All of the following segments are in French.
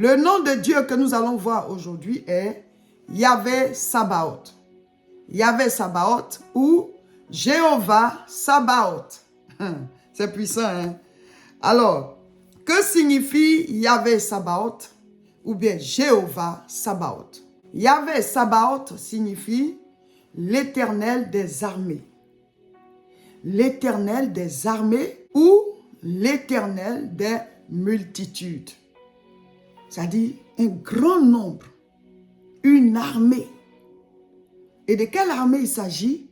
Le nom de Dieu que nous allons voir aujourd'hui est Yahvé Sabaoth. Yahvé Sabaoth ou Jéhovah Sabaoth. C'est puissant, hein? Alors, que signifie Yahvé Sabaoth ou bien Jéhovah Sabaoth? Yahvé Sabaoth signifie l'Éternel des armées. L'Éternel des armées ou l'Éternel des multitudes. C'est-à-dire un grand nombre, une armée. Et de quelle armée il s'agit?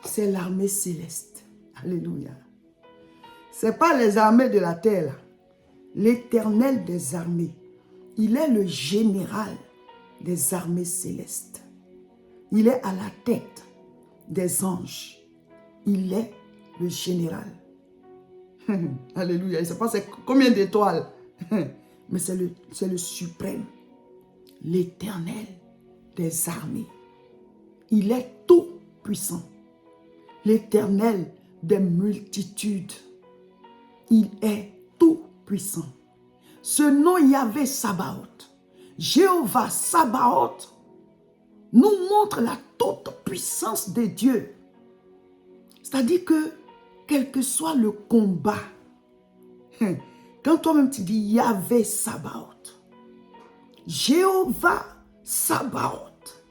C'est l'armée céleste. Alléluia. Ce n'est pas les armées de la terre. L'Éternel des armées. Il est le général des armées célestes. Il est à la tête des anges. Il est le général. Alléluia. Il ne sait pas combien d'étoiles. Mais c'est le suprême. L'Éternel des armées. Il est tout puissant. L'Éternel des multitudes. Il est tout puissant. Ce nom Yahvé Sabaoth, Jéhovah Sabaoth, nous montre la toute puissance de Dieu. C'est-à-dire que, quel que soit le combat, quand toi-même tu dis Yahvé Sabaoth, Jéhovah Sabaoth,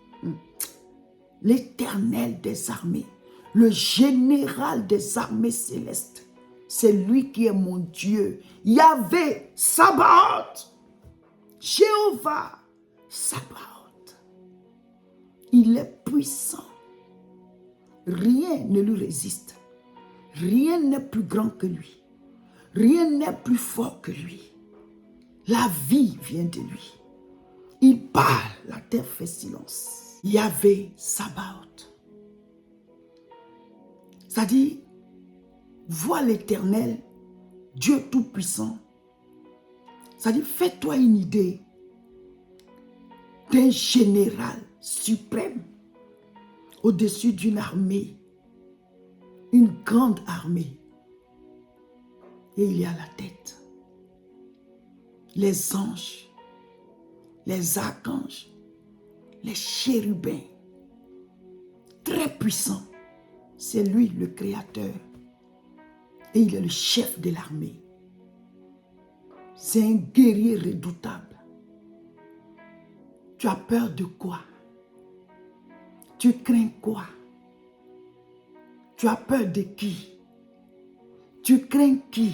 l'Éternel des armées, le général des armées célestes, c'est lui qui est mon Dieu. Yahvé Sabaoth, Jéhovah Sabaoth. Il est puissant. Rien ne lui résiste. Rien n'est plus grand que lui. Rien n'est plus fort que lui. La vie vient de lui. Il parle, la terre fait silence. Yahvé Sabaoth. C'est-à-dire, vois l'Éternel, Dieu Tout-Puissant. C'est-à-dire, fais-toi une idée d'un général suprême au-dessus d'une armée, une grande armée. Et il y a la tête. Les anges, les archanges, les chérubins, très puissants. C'est lui le créateur. Et il est le chef de l'armée. C'est un guerrier redoutable. Tu as peur de quoi? Tu crains quoi? Tu as peur de qui? Tu crains qui?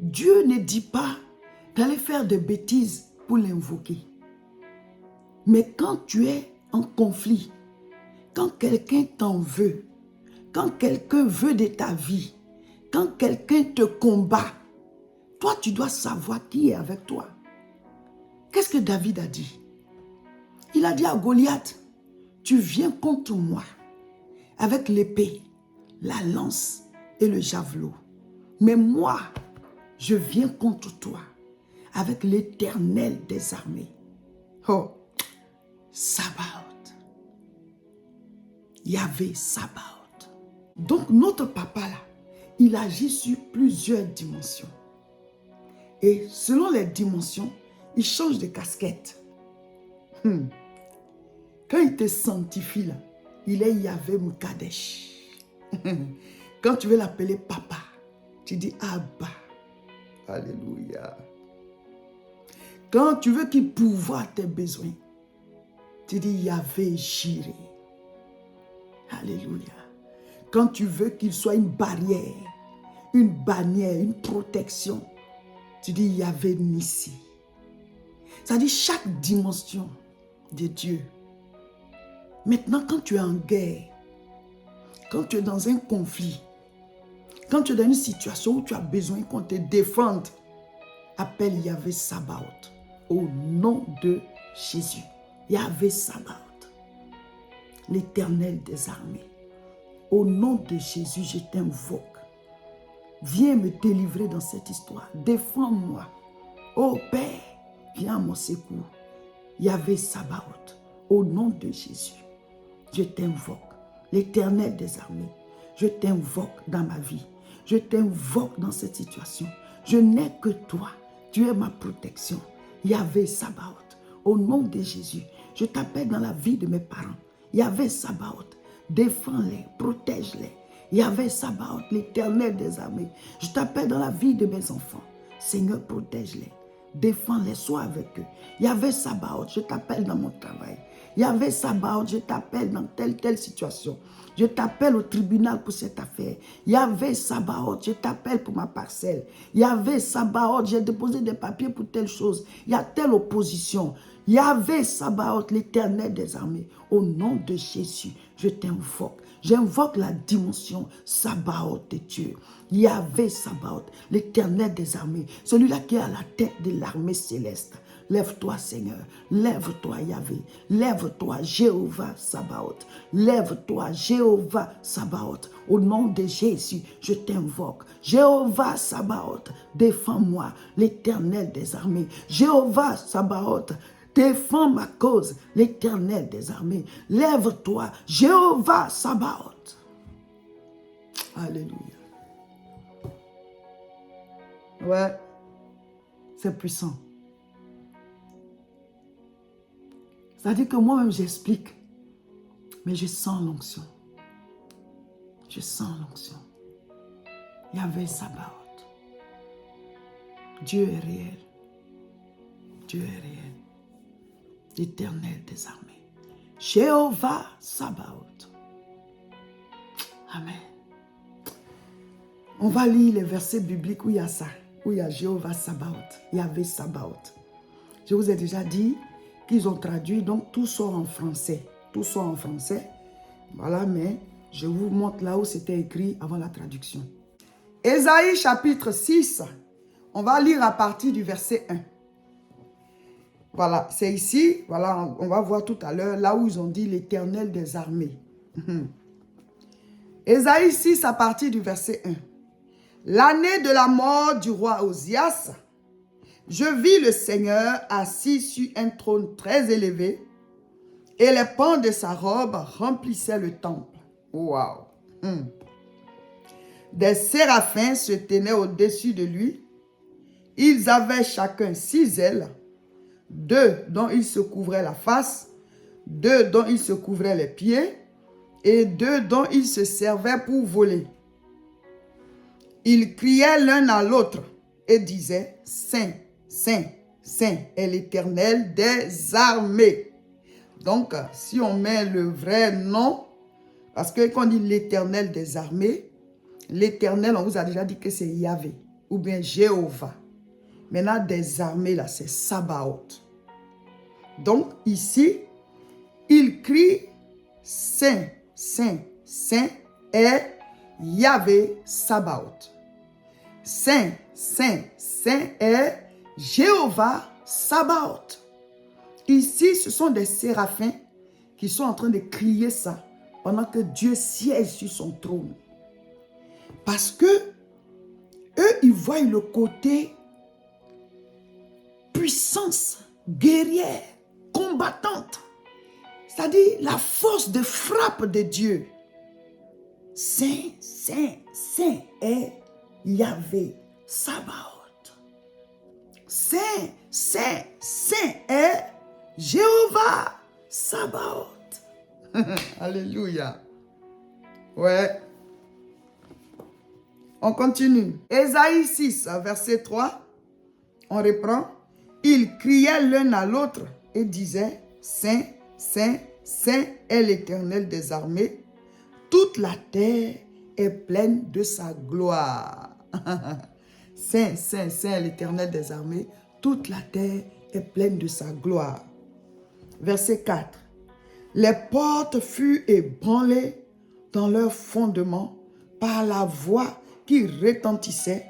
Dieu ne dit pas d'aller faire des bêtises pour l'invoquer. Mais quand tu es en conflit, quand quelqu'un t'en veut, quand quelqu'un veut de ta vie, quand quelqu'un te combat, toi tu dois savoir qui est avec toi. Qu'est-ce que David a dit? Il a dit à Goliath, tu viens contre moi avec l'épée, la lance et le javelot. Mais moi, je viens contre toi avec l'Éternel des armées. Oh, Sabaoth. Yahvé Sabaoth. Donc notre papa là, il agit sur plusieurs dimensions. Et selon les dimensions, il change de casquette. Quand il te sanctifie là, il est Yahvé Mukadesh. Quand tu veux l'appeler papa, tu dis Abba. Alléluia. Quand tu veux qu'il pourvoie tes besoins, tu dis Yahvé Jireh. Alléluia. Quand tu veux qu'il soit une barrière, une bannière, une protection, tu dis Yahvé Nissi. C'est-à-dire chaque dimension de Dieu. Maintenant, quand tu es en guerre, quand tu es dans un conflit, quand tu es dans une situation où tu as besoin qu'on te défende, appelle Yahvé Sabaoth au nom de Jésus. Yahvé Sabaoth, l'Éternel des armées. Au nom de Jésus, je t'invoque. Viens me délivrer dans cette histoire. Défends-moi. Oh Père, viens à mon secours. Yahvé Sabaoth, au nom de Jésus, je t'invoque. L'Éternel des armées, je t'invoque dans ma vie. Je t'invoque dans cette situation. Je n'ai que toi. Tu es ma protection. Yahvé Sabaoth. Au nom de Jésus, je t'appelle dans la vie de mes parents. Yahvé Sabaoth. Défends-les, protège-les. Yahvé Sabaoth, l'Éternel des armées. Je t'appelle dans la vie de mes enfants. Seigneur, protège-les. Défends-les, sois avec eux. Yahvé Sabaoth, je t'appelle dans mon travail. Yahvé Sabaoth, je t'appelle dans telle situation. Je t'appelle au tribunal pour cette affaire. Yahvé Sabaoth, je t'appelle pour ma parcelle. Yahvé Sabaoth, j'ai déposé des papiers pour telle chose. Il y a telle opposition. Yahvé Sabaoth, l'Éternel des armées. Au nom de Jésus, je t'invoque. J'invoque la dimension Sabaoth de Dieu. Yahvé Sabaoth, l'Éternel des armées. Celui-là qui est à la tête de l'armée céleste. Lève-toi, Seigneur. Lève-toi, Yahvé. Lève-toi, Jéhovah Sabaoth. Lève-toi, Jéhovah Sabaoth. Au nom de Jésus, je t'invoque. Jéhovah Sabaoth, défends-moi, l'Éternel des armées. Jéhovah Sabaoth, défends ma cause, l'Éternel des armées. Lève-toi, Jéhovah Sabaoth. Alléluia. Ouais, c'est puissant. C'est-à-dire que moi-même, j'explique, mais je sens l'onction. Je sens l'onction. Yahvé Sabaoth. Dieu est réel. Dieu est réel. L'Éternel des armées. Jéhovah Sabaoth. Amen. On va lire les versets bibliques où il y a ça, où il y a Jéhovah Sabaoth, Yahvé Sabaoth. Je vous ai déjà dit qu'ils ont traduit, donc tout sort en français. Tout sort en français. Voilà, mais je vous montre là où c'était écrit avant la traduction. Ésaïe chapitre 6, on va lire à partir du verset 1. Voilà, c'est ici, voilà, on va voir tout à l'heure, là où ils ont dit l'Éternel des armées. Ésaïe 6 à partir du verset 1. L'année de la mort du roi Osias, je vis le Seigneur assis sur un trône très élevé et les pans de sa robe remplissaient le temple. Waouh! Des séraphins se tenaient au-dessus de lui. Ils avaient chacun 6 ailes, 2 dont ils se couvraient la face, 2 dont ils se couvraient les pieds et 2 dont ils se servaient pour voler. Ils criaient l'un à l'autre et disaient « Saint, Saint, Saint est l'Éternel des armées. » Donc, si on met le vrai nom, parce que quand on dit l'Éternel des armées, l'Éternel, on vous a déjà dit que c'est Yahvé ou bien Jéhovah. Maintenant, des armées, là, c'est Sabaoth. Donc, ici, il crie Saint, Saint, Saint est Yahvé Sabaoth. Saint, Saint, Saint est Jéhovah Sabaoth. Ici, ce sont des séraphins qui sont en train de crier ça pendant que Dieu siège sur son trône. Parce que eux, ils voient le côté puissance guerrière, combattante. C'est-à-dire la force de frappe de Dieu. Saint, Saint, Saint est Yahvé Sabaoth. Saint, Saint, Saint est Jéhovah Sabaoth. Alléluia. Ouais. On continue. Ésaïe 6, verset 3. On reprend. Ils criaient l'un à l'autre et disaient « Saint, Saint, Saint est l'Éternel des armées. Toute la terre est pleine de sa gloire. » Saint, Saint, Saint est l'Éternel des armées. Toute la terre est pleine de sa gloire. Verset 4. Les portes furent ébranlées dans leur fondement par la voix qui retentissait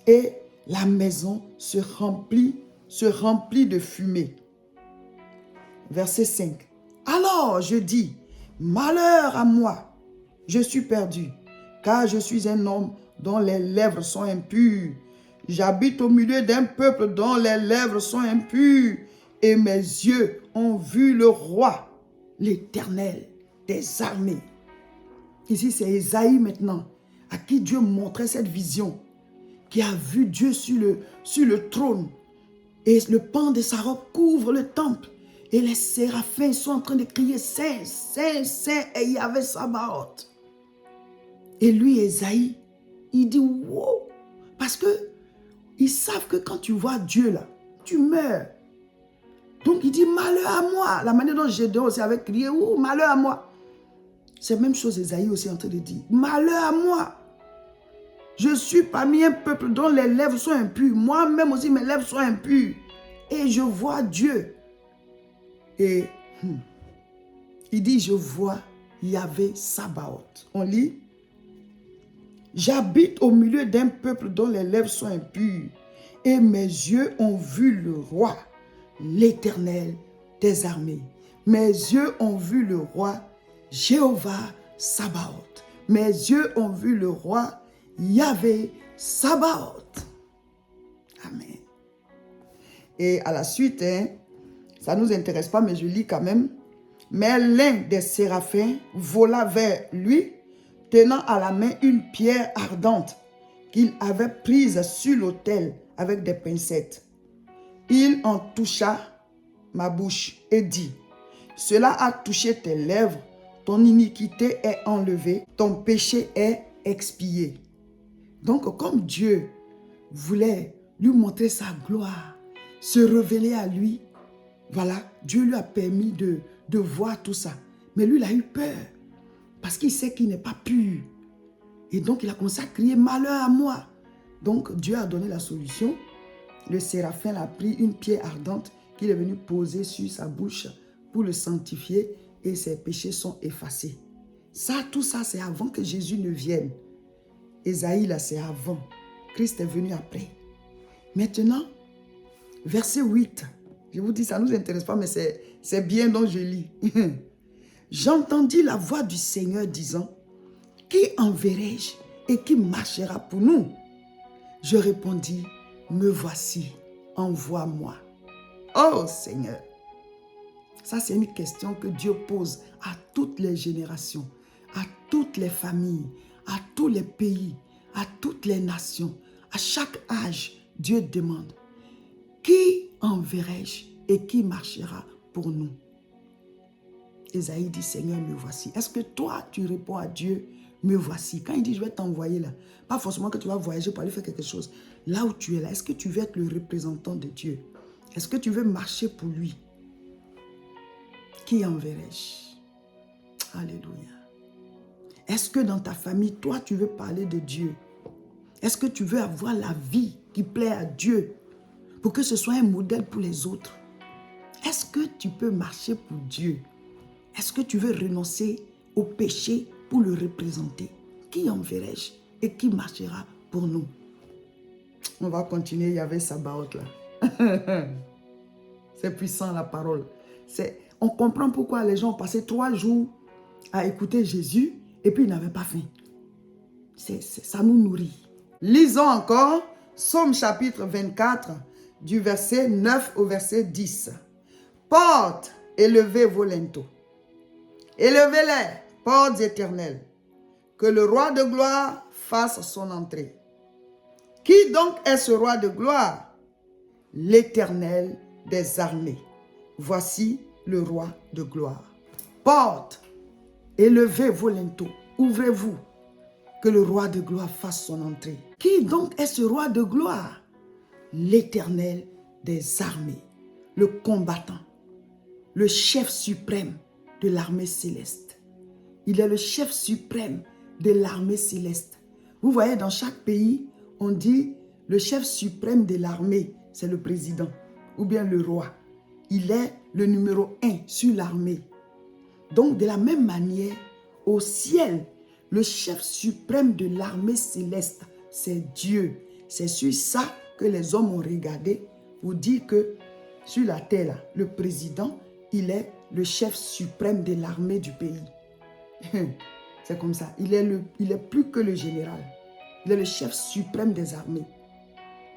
et la maison se remplit de fumée. Verset 5. Alors je dis, malheur à moi, je suis perdu, car je suis un homme dont les lèvres sont impures. J'habite au milieu d'un peuple dont les lèvres sont impures, et mes yeux ont vu le roi, l'Éternel des armées. Ici, c'est Ésaïe maintenant, à qui Dieu montrait cette vision, qui a vu Dieu sur le trône, Et le pan de sa robe couvre le temple. Et les séraphins sont en train de crier, Saint, Saint, Saint, et il y avait Sabaoth. Et lui, Esaïe, il dit, wow, parce que ils savent que quand tu vois Dieu là, tu meurs. Donc il dit, malheur à moi. La manière dont Gédéon aussi avait crié, oh, malheur à moi. C'est la même chose, Esaïe aussi en train de dire, malheur à moi. Je suis parmi un peuple dont les lèvres sont impures. Moi-même aussi, mes lèvres sont impures. Et je vois Dieu. Et il dit, je vois Yahvé Sabaoth. On lit, j'habite au milieu d'un peuple dont les lèvres sont impures. Et mes yeux ont vu le roi, l'Éternel des armées. Mes yeux ont vu le roi, Jéhovah Sabaoth. Mes yeux ont vu le roi, Yahvé Sabaoth. Amen. Et à la suite, ça ne nous intéresse pas, mais je lis quand même. Mais l'un des séraphins vola vers lui, tenant à la main une pierre ardente qu'il avait prise sur l'autel avec des pincettes. Il en toucha ma bouche et dit, cela a touché tes lèvres, ton iniquité est enlevée, ton péché est expié. Donc comme Dieu voulait lui montrer sa gloire, se révéler à lui, voilà, Dieu lui a permis de voir tout ça. Mais lui, il a eu peur parce qu'il sait qu'il n'est pas pur. Et donc, il a commencé à crier, malheur à moi. Donc, Dieu a donné la solution. Le séraphin a pris une pierre ardente qu'il est venu poser sur sa bouche pour le sanctifier et ses péchés sont effacés. Ça, tout ça, c'est avant que Jésus ne vienne. Ésaïe, là, c'est avant. Christ est venu après. Maintenant, verset 8. Je vous dis, ça ne nous intéresse pas, mais c'est bien dont je lis. J'entendis la voix du Seigneur disant, qui enverrai-je et qui marchera pour nous? Je répondis, me voici, envoie-moi. Oh Seigneur! Ça, c'est une question que Dieu pose à toutes les générations, à toutes les familles, à tous les pays, à toutes les nations. À chaque âge, Dieu demande, qui enverrai-je et qui marchera pour nous? Ésaïe dit, Seigneur, me voici. Est-ce que toi, tu réponds à Dieu, me voici? Quand il dit, je vais t'envoyer là, pas forcément que tu vas voyager pour aller faire quelque chose. Là où tu es là, est-ce que tu veux être le représentant de Dieu? Est-ce que tu veux marcher pour lui? Qui enverrai-je? Alléluia. Est-ce que dans ta famille, toi, tu veux parler de Dieu? Est-ce que tu veux avoir la vie qui plaît à Dieu pour que ce soit un modèle pour les autres? Est-ce que tu peux marcher pour Dieu? Est-ce que tu veux renoncer au péché pour le représenter? Qui enverrai-je et qui marchera pour nous? On va continuer, il y avait Sabaoth là. C'est puissant la parole. On comprend pourquoi les gens ont passé 3 jours à écouter Jésus et puis ils n'avaient pas faim. Ça nous nourrit. Lisons encore Psaume chapitre 24 du verset 9 au verset 10. Portes, élevez vos linteaux. Élevez-les, portes éternelles, que le roi de gloire fasse son entrée. Qui donc est ce roi de gloire? L'Éternel des armées. Voici le roi de gloire. Portes, élevez vos linteaux, ouvrez-vous, que le roi de gloire fasse son entrée. Qui donc est ce roi de gloire? L'Éternel des armées, le combattant, le chef suprême de l'armée céleste. Il est le chef suprême de l'armée céleste. Vous voyez, dans chaque pays, on dit le chef suprême de l'armée, c'est le président ou bien le roi. Il est le numéro 1 sur l'armée. Donc, de la même manière, au ciel, le chef suprême de l'armée céleste, c'est Dieu. C'est sur ça que les hommes ont regardé pour dire que sur la terre, là, le président, il est le chef suprême de l'armée du pays. C'est comme ça. Il est plus que le général. Il est le chef suprême des armées.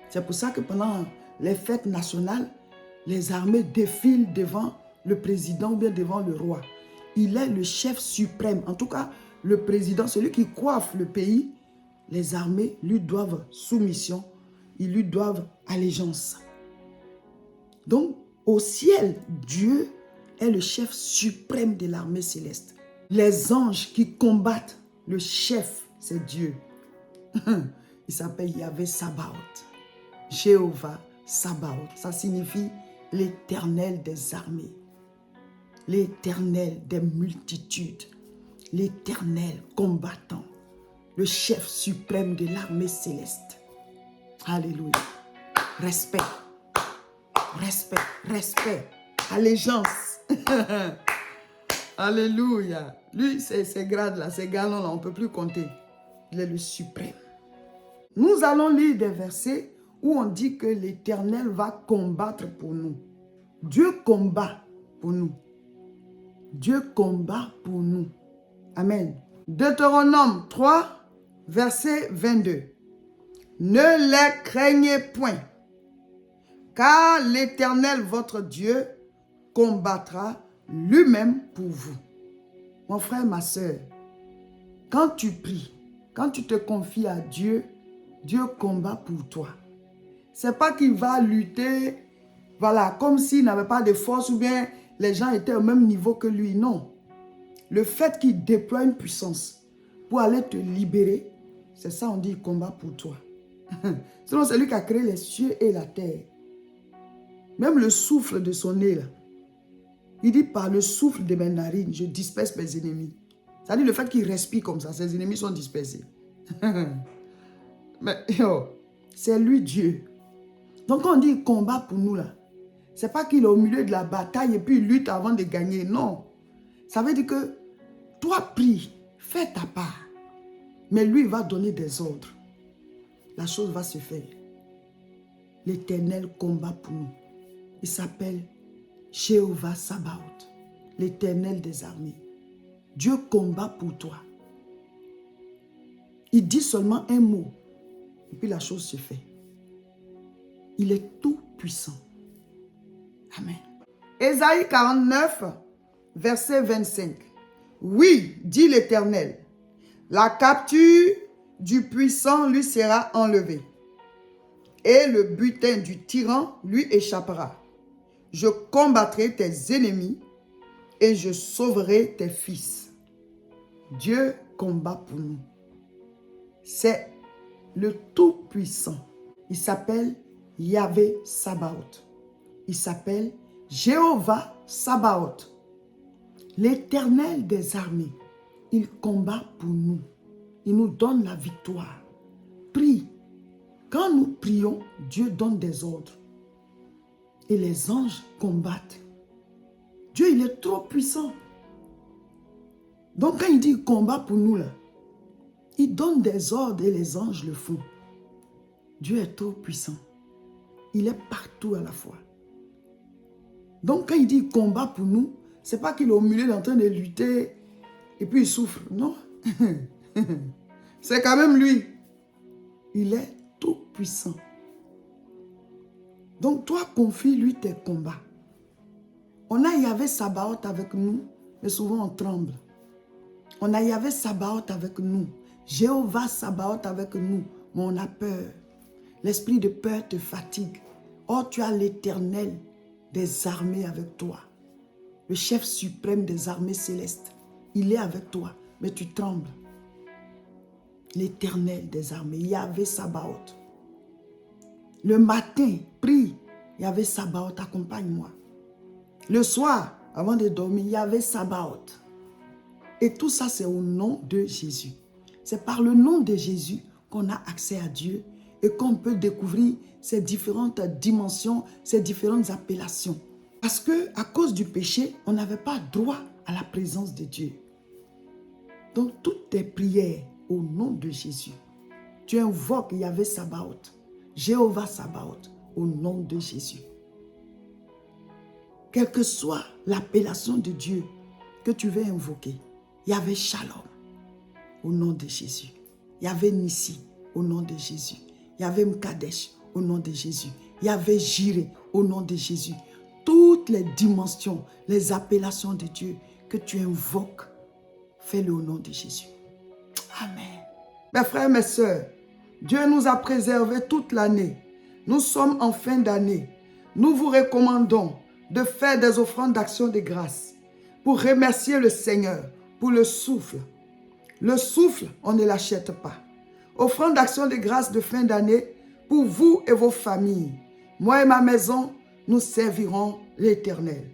C'est pour ça que pendant les fêtes nationales, les armées défilent devant le président ou bien devant le roi. Il est le chef suprême. En tout cas, le président, celui qui coiffe le pays, les armées lui doivent soumission, ils lui doivent allégeance. Donc, au ciel, Dieu est le chef suprême de l'armée céleste. Les anges qui combattent, le chef, c'est Dieu. Il s'appelle Yahvé Sabaoth. Jéhovah Sabaoth. Ça signifie l'Éternel des armées. L'Éternel des multitudes. L'Éternel combattant. Le chef suprême de l'armée céleste. Alléluia. Respect. Respect. Respect. Allégeance. Alléluia. Lui, ces grades-là, ces galons-là, on ne peut plus compter. Il est le suprême. Nous allons lire des versets où on dit que l'Éternel va combattre pour nous. Dieu combat pour nous. Dieu combat pour nous. Amen. Deutéronome 3, verset 22. Ne les craignez point, car l'Éternel, votre Dieu, combattra lui-même pour vous. Mon frère, ma soeur, quand tu pries, quand tu te confies à Dieu, Dieu combat pour toi. C'est pas qu'il va lutter, voilà, comme s'il n'avait pas de force ou bien les gens étaient au même niveau que lui. Non. Le fait qu'il déploie une puissance pour aller te libérer, c'est ça on dit combat pour toi. Sinon, c'est lui qui a créé les cieux et la terre. Même le souffle de son nez là. Il dit par le souffle de mes narines, je disperse mes ennemis. C'est-à-dire le fait qu'il respire comme ça, ses ennemis sont dispersés. Mais c'est lui Dieu. Donc quand on dit combat pour nous là, c'est pas qu'il est au milieu de la bataille et puis il lutte avant de gagner. Non. Ça veut dire que toi prie, fais ta part. Mais lui il va donner des ordres. La chose va se faire. L'Éternel combat pour nous. Il s'appelle Jéhovah Sabaoth, l'Éternel des armées. Dieu combat pour toi. Il dit seulement un mot et puis la chose se fait. Il est tout puissant. Amen. Ésaïe 49, verset 25. Oui, dit l'Éternel, la capture du puissant lui sera enlevée et le butin du tyran lui échappera. Je combattrai tes ennemis et je sauverai tes fils. Dieu combat pour nous. C'est le Tout-Puissant. Il s'appelle Yahvé Sabaoth. Il s'appelle Jéhovah Sabaoth. L'Éternel des armées. Il combat pour nous. Il nous donne la victoire. Prie. Quand nous prions, Dieu donne des ordres. Et les anges combattent. Dieu, il est trop puissant. Donc quand il dit combat pour nous, là, il donne des ordres et les anges le font. Dieu est trop puissant. Il est partout à la fois. Donc quand il dit combat pour nous, c'est pas qu'il est au milieu en train de lutter et puis il souffre. Non. C'est quand même lui. Il est tout puissant. Donc toi, confie-lui tes combats. On a Yahvé Sabaoth avec nous, mais souvent on tremble. On a Yahvé Sabaoth avec nous. Jéhovah Sabaoth avec nous, mais on a peur. L'esprit de peur te fatigue. Or, tu as l'Éternel des armées avec toi. Le chef suprême des armées célestes. Il est avec toi, mais tu trembles. L'Éternel des armées, Yahvé Sabaoth. Le matin, prie, Yahvé Sabaoth, accompagne-moi. Le soir, avant de dormir, Yahvé Sabaoth. Et tout ça, c'est au nom de Jésus. C'est par le nom de Jésus qu'on a accès à Dieu et qu'on peut découvrir ces différentes dimensions, ces différentes appellations. Parce que à cause du péché, on n'avait pas droit à la présence de Dieu. Donc, toutes tes prières au nom de Jésus, tu invoques Yahvé Sabaoth, Jéhovah Sabaoth, au nom de Jésus. Quelle que soit l'appellation de Dieu que tu veux invoquer, Yahvé Shalom, au nom de Jésus. Yahvé Nissi, au nom de Jésus. Yahvé Mkadesh, au nom de Jésus. Yahvé Jireh, au nom de Jésus. Toutes les dimensions, les appellations de Dieu que tu invoques, fais-le au nom de Jésus. Amen. Mes frères, mes sœurs, Dieu nous a préservés toute l'année. Nous sommes en fin d'année. nous vous recommandons de faire des offrandes d'action de grâce pour remercier le Seigneur pour le souffle. Le souffle, on ne l'achète pas. Offrande d'action de grâce de fin d'année pour vous et vos familles. Moi et ma maison, nous servirons l'Éternel.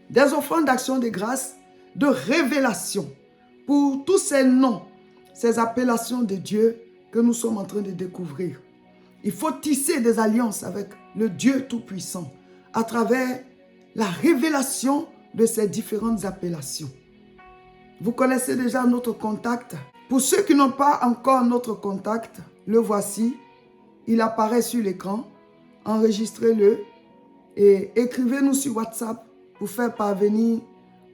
Des offrandes d'action de grâce, de révélation pour tous ces noms, ces appellations de Dieu que nous sommes en train de découvrir. Il faut tisser des alliances avec le Dieu Tout-Puissant à travers la révélation de ces différentes appellations. Vous connaissez déjà notre contact. Pour ceux qui n'ont pas encore notre contact, le voici. Il apparaît sur l'écran. Enregistrez-le et écrivez-nous sur WhatsApp pour faire parvenir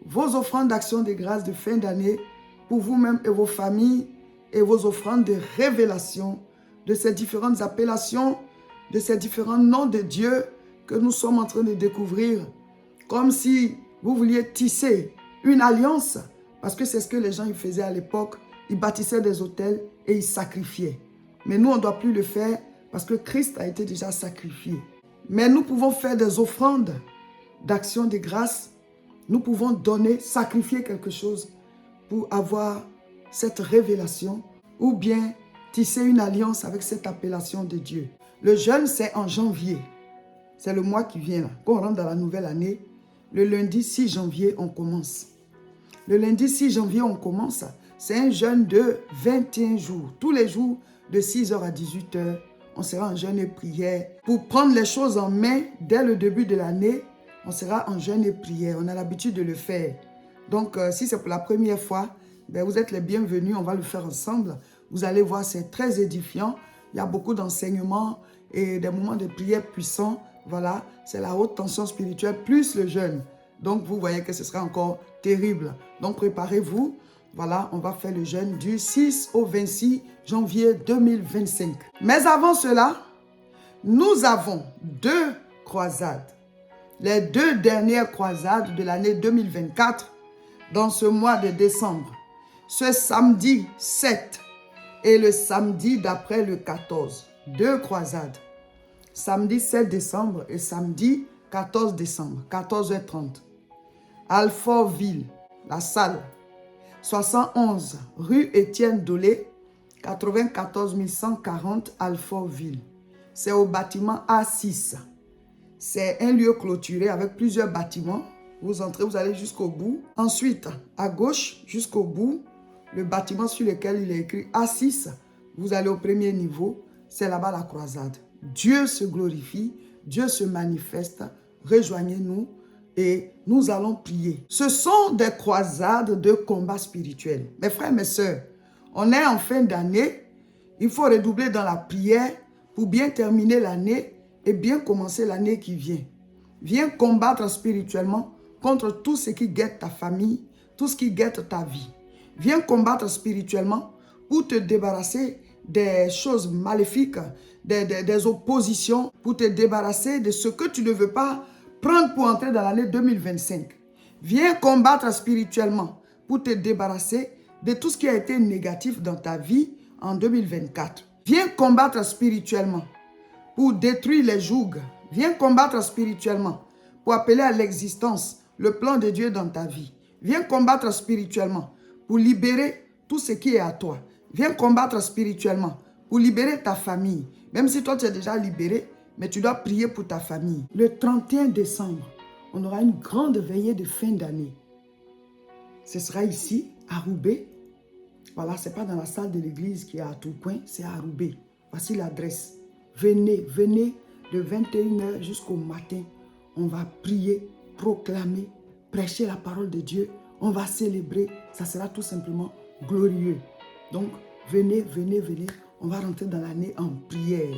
vos offrandes d'action de grâce de fin d'année pour vous-même et vos familles et vos offrandes de révélation de ces différentes appellations, de ces différents noms de Dieu que nous sommes en train de découvrir. Comme si vous vouliez tisser une alliance, parce que c'est ce que les gens ils faisaient à l'époque. Ils bâtissaient des autels et ils sacrifiaient. Mais nous, on ne doit plus le faire parce que Christ a été déjà sacrifié. Mais nous pouvons faire des offrandes d'action de grâce. Nous pouvons donner, sacrifier quelque chose pour avoir cette révélation ou bien tisser une alliance avec cette appellation de Dieu. Le jeûne, c'est en janvier. C'est le mois qui vient. Quand on rentre dans la nouvelle année, le lundi 6 janvier, on commence. Le lundi 6 janvier, on commence. C'est un jeûne de 21 jours. Tous les jours, de 6h à 18h, on sera en jeûne et prière. Pour prendre les choses en main, dès le début de l'année, on sera en jeûne et prière. On a l'habitude de le faire. Donc, si c'est pour la première fois, ben, vous êtes les bienvenus. On va le faire ensemble. Vous allez voir, c'est très édifiant. Il y a beaucoup d'enseignements et des moments de prière puissants. Voilà, c'est la haute tension spirituelle plus le jeûne. Donc, vous voyez que ce sera encore terrible. Donc, préparez-vous. Voilà, on va faire le jeûne du 6 au 26 janvier 2025. Mais avant cela, nous avons 2 croisades. Les 2 dernières croisades de l'année 2024 dans ce mois de décembre. Ce samedi 7 et le samedi d'après le 14. 2 croisades. Samedi 7 décembre et samedi 14 décembre, 14h30. Alfortville, la salle. 71 rue Étienne Dolé, 94 140 Alfortville. C'est au bâtiment A6. C'est un lieu clôturé avec plusieurs bâtiments. Vous entrez, vous allez jusqu'au bout. Ensuite, à gauche, jusqu'au bout, le bâtiment sur lequel il est écrit A6, vous allez au premier niveau. C'est là-bas la croisade. Dieu se glorifie, Dieu se manifeste. Rejoignez-nous et nous allons prier. Ce sont des croisades de combat spirituel. Mes frères, mes sœurs, on est en fin d'année. Il faut redoubler dans la prière pour bien terminer l'année et bien commencer l'année qui vient. Viens combattre spirituellement contre tout ce qui guette ta famille, tout ce qui guette ta vie. Viens combattre spirituellement pour te débarrasser des choses maléfiques, des oppositions, pour te débarrasser de ce que tu ne veux pas prendre pour entrer dans l'année 2025. Viens combattre spirituellement pour te débarrasser de tout ce qui a été négatif dans ta vie en 2024. Viens combattre spirituellement pour détruire les jougs. Viens combattre spirituellement pour appeler à l'existence le plan de Dieu dans ta vie. Viens combattre spirituellement pour libérer tout ce qui est à toi. Viens combattre spirituellement pour libérer ta famille. Même si toi tu es déjà libéré, mais tu dois prier pour ta famille. Le 31 décembre, on aura une grande veillée de fin d'année. Ce sera ici, à Roubaix. Voilà, ce n'est pas dans la salle de l'église qui est à Tourcoing, c'est à Roubaix. Voici l'adresse. Venez de 21h jusqu'au matin. On va prier, proclamer, prêcher la parole de Dieu. On va célébrer. Ça sera tout simplement glorieux. Donc, venez. On va rentrer dans l'année en prière.